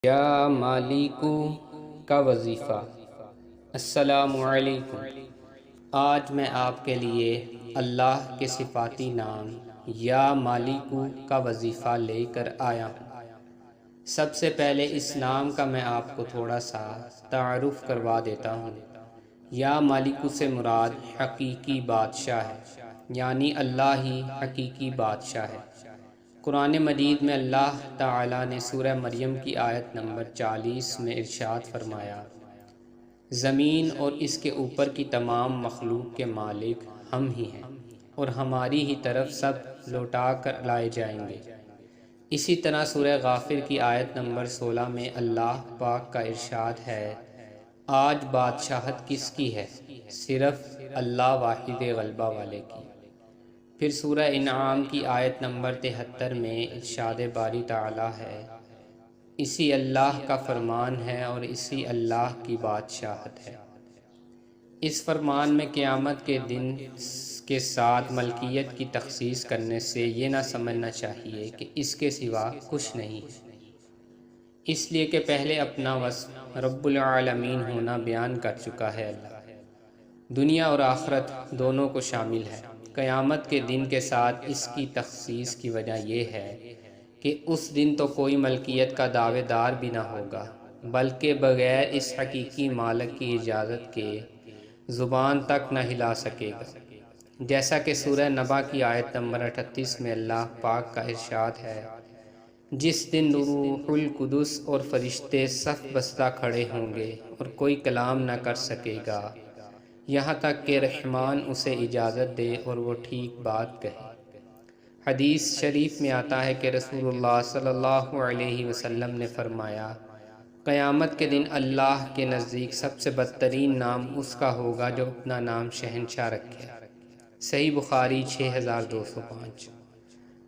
یا مالکو کا وظیفہ۔ السلام علیکم۔ آج میں آپ کے لیے اللہ کے صفاتی نام یا مالکو کا وظیفہ لے کر آیا ہوں۔ سب سے پہلے اس نام کا میں آپ کو تھوڑا سا تعارف کروا دیتا ہوں۔ یا مالکو سے مراد حقیقی بادشاہ ہے، یعنی اللہ ہی حقیقی بادشاہ ہے۔ قرآن مجید میں اللہ تعالیٰ نے سورہ مریم کی آیت نمبر 40 میں ارشاد فرمایا، زمین اور اس کے اوپر کی تمام مخلوق کے مالک ہم ہی ہیں اور ہماری ہی طرف سب لوٹا کر لائے جائیں گے۔ اسی طرح سورہ غافر کی آیت نمبر 16 میں اللہ پاک کا ارشاد ہے، آج بادشاہت کس کی ہے؟ صرف اللہ واحد غلبہ والے کی۔ پھر سورہ انعام کی آیت نمبر 73 میں ارشاد باری تعالیٰ ہے، اسی اللہ کا فرمان ہے اور اسی اللہ کی بادشاہت ہے۔ اس فرمان میں قیامت کے دن کے ساتھ ملکیت کی تخصیص کرنے سے یہ نہ سمجھنا چاہیے کہ اس کے سوا کچھ نہیں ہے، اس لیے کہ پہلے اپنا وصف رب العالمین ہونا بیان کر چکا ہے۔ اللہ دنیا اور آخرت دونوں کو شامل ہے۔ قیامت کے دن کے ساتھ اس کی تخصیص کی وجہ یہ ہے کہ اس دن تو کوئی ملکیت کا دعوے دار بھی نہ ہوگا، بلکہ بغیر اس حقیقی مالک کی اجازت کے زبان تک نہ ہلا سکے گا، جیسا کہ سورہ نبا کی آیت نمبر 38 میں اللہ پاک کا ارشاد ہے، جس دن روح القدس اور فرشتے صف بستہ کھڑے ہوں گے اور کوئی کلام نہ کر سکے گا یہاں تک کہ رحمان اسے اجازت دے اور وہ ٹھیک بات کہے۔ حدیث شریف میں آتا ہے کہ رسول اللہ صلی اللہ علیہ وسلم نے فرمایا، قیامت کے دن اللہ کے نزدیک سب سے بدترین نام اس کا ہوگا جو اپنا نام شہنشاہ رکھے۔ صحیح بخاری 6205۔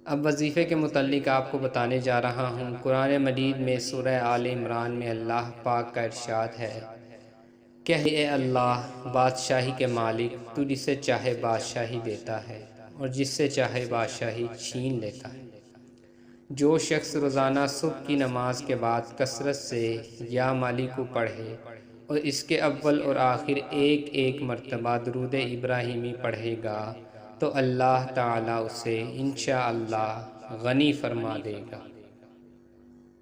اب وظیفے کے متعلق آپ کو بتانے جا رہا ہوں۔ قرآن مجید میں سورہ آل عمران میں اللہ پاک کا ارشاد ہے، کہہ اے اللہ بادشاہی کے مالک، تو جسے چاہے بادشاہی دیتا ہے اور جس سے چاہے بادشاہی چھین لیتا ہے۔ جو شخص روزانہ صبح کی نماز کے بعد کثرت سے یا مالکو پڑھے اور اس کے اول اور آخر ایک ایک مرتبہ درود ابراہیمی پڑھے گا تو اللہ تعالیٰ اسے انشاءاللہ غنی فرما دے گا۔